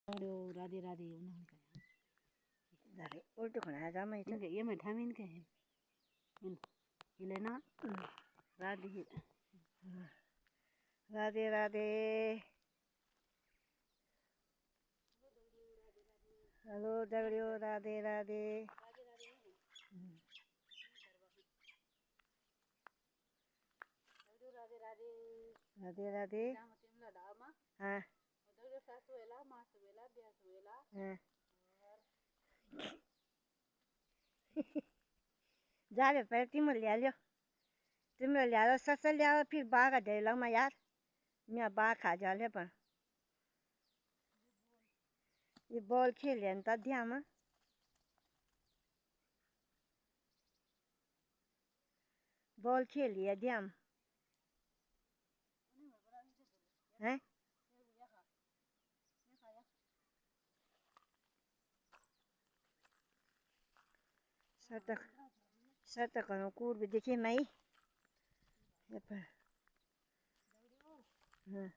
Radhe Radhe dari ultu kena jama itu ये मैं ठामिन के है ये ना राधे राधे राधे हेलो दगड़ियों राधे राधे राधे राधे हाँ जाले पर तिम्रो ल्यायो तिम्रो ल्याएर सस ल्यायो फिर बागा ढेलामा यार मैं बा खा जाले पर ये बॉल खेले न त ध्यामा बॉल खेलिए ध्याम हैं सतक कूर भी देखिए मई ये पर हाँ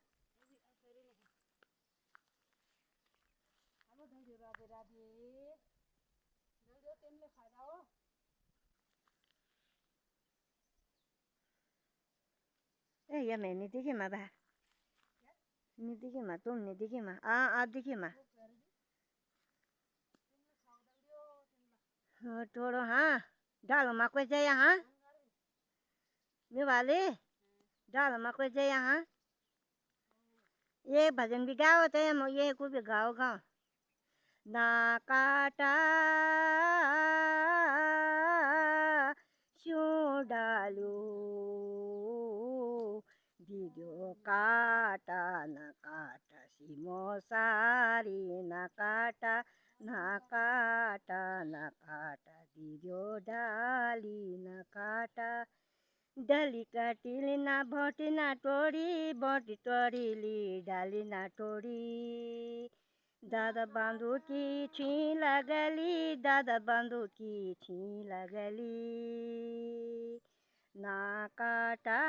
राधे राधे तेल खा जाओ ए ये मैं नहीं देखी माँ बाहर नहीं देखी माँ तुम नहीं देखी माँ आ देखी माँ हाँ थोड़ा हाँ डालो माँ कोई जाए यहाँ मैं वाले डालो माँ कोई जाए यहाँ ये भजन भी गाओ तो ये कोई भी गाओ ना काटा क्यों डालो दीदो काटा न काटा सिमो सारी न काटा दीदो डाली न काटा डाली काटिली ना भटी ना टोरी भटी टोरीली डाली ना टोरी दादा बांधू की छी लगली दादा बांधू की छी लगली ना काटा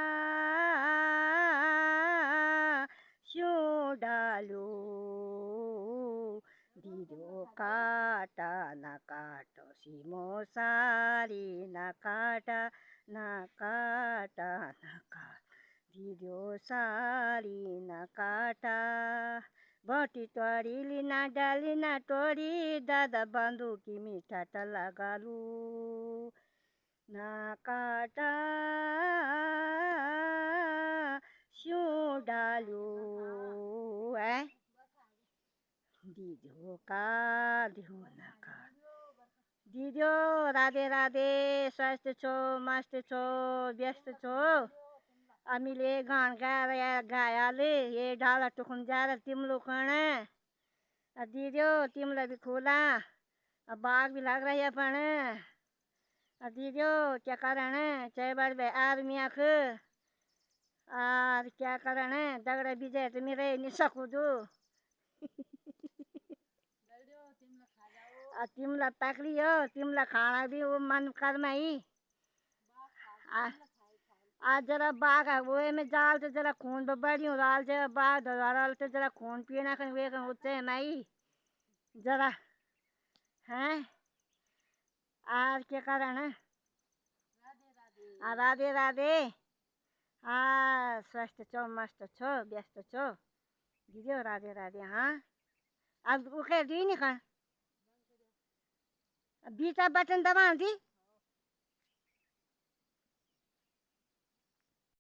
क्यों डालो दीदो काटा ना काटो सिमो सारी ना काटा दीदो सारी ना काटा भटी टोरीली ना डाली ना टोरी दादा बांधू की मीठा लगालू ना काटा क्यों डालू है दीदो का दियो ना का दीदो राधे राधे स्वास्थ्य छो मस्त छो व्यस्त छो हामीले गान गाएर गायाले ये ढाला टुकुन जाएर तिम्रो खाना दीदो तिमीलाई भी खोला बाग भी लग रही है पण दीदो क्या कारण है चाहे बार बे आदमी आख और क्या कारण है दगड़ा विजय तो मेरे नहीं सकू दो तिमीलाई पाक्री हो तिमीलाई खाना भी वो मन कर्म ही आज जरा बाघ वो में जाल तो जरा खून बड़ी राल से बाघ धराल तो जरा खून पीना कर वे होते माई जरा हैं आज क्या कारण है राधे राधे हाँ स्वस्थ छो मस्त छो व्यस्त छो दीदी राधे राधे हाँ अब उखे दी नहीं खा बीटा बटन दबा दी